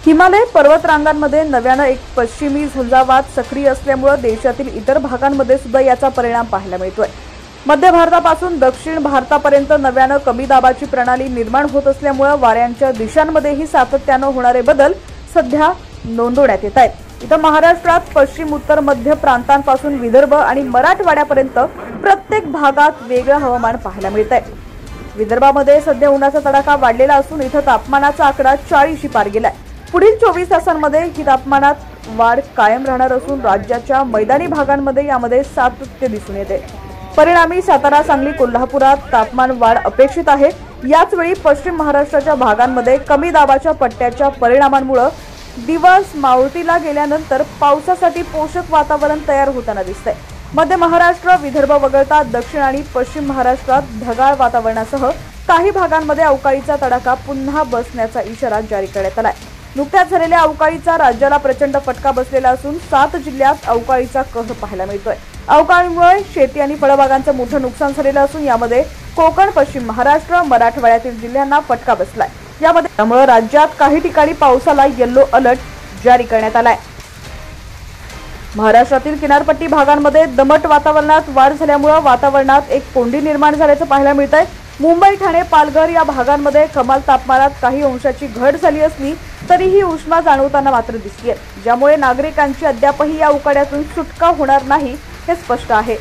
हिमालय पर्वतरांगांमध्ये नव्यानं एक पश्चिमी झंझावात सक्रिय असल्यामुळे देशातील इतर भागांमध्ये सुद्धा याचा परिणाम पाहायला मिळतोय। मध्य भारतापासून दक्षिण भारतापर्यंत नव्यानं कमी दाबाची प्रणाली निर्माण होत असल्यामुळे वाऱ्यांच्या दिशांमध्येही सातत्यानं होणारे बदल सध्या नोंदवण्यात येत आहेत। इथं महाराष्ट्रात पश्चिम उत्तर मध्य प्रांतांपासून विदर्भ आणि मराठवाड्यापर्यंत प्रत्येक भागात वेगळं हवामान पाहायला मिळतंय। विदर्भामध्ये सध्या उन्हाचा तडाखा वाढलेला असून इथं तापमानाचा आकडा 40 पार गेलाय। पुढील 24 तासांमध्ये ही तापमानात वाढ कायम राहणार असून राज्याच्या मैदानी भागांमध्ये यामध्ये सातत्य दिसून येते। परिणामी सातारा, सांगली, कोल्हापुरात तापमान वाढ अपेक्षित आहे। याच वेळी पश्चिम महाराष्ट्राच्या भागांमध्ये कमी दाबाच्या पट्ट्याच्या परिणामांमुळे दिवस मावळतीला गेल्यानंतर पावसासाठी पोषक वातावरण तयार होताना दिसतंय। मध्य महाराष्ट्र, विदर्भ वगळता दक्षिण आणि पश्चिम महाराष्ट्रात ढगाळ वातावरणासह काही भागांमध्ये अवकाळीचा तडाखा पुन्हा बसण्याचा इशारा जारी करण्यात आलाय। नुकत्याच झालेल्या अवकाळीचा राज्याला प्रचंड फटका बसलेला असून 7 जिल्ह्यात अवकाळीचा कहर पाहायला मिळतोय। अवकाळीमुळे शेती आणि फळबागांचं मोठं नुकसान झालेलं असून यामध्ये कोकण, पश्चिम महाराष्ट्र, मराठवाड्यातील जिल्ह्यांना फटका बसलाय। त्यामुळे राज्यात काही ठिकाणी पावसाला येलो अलर्ट जारी करण्यात आलाय। महाराष्ट्रातील किनारपट्टी भागांमध्ये दमट वातावरणात वाढ झाल्यामुळे वातावरणात एक कोंडी निर्माण झाल्याचं पाहायला मिळतंय। मुंबई, ठाणे, पालघर या भागांमध्ये कमाल तापमानात काही अंशाची घट झाली असली तरीही उष्मा जाणवताना मात्र दिसतेय, ज्यामुळे नागरिकांची अद्यापही या उकाड्यातून सुटका होणार नाही हे स्पष्ट आहे।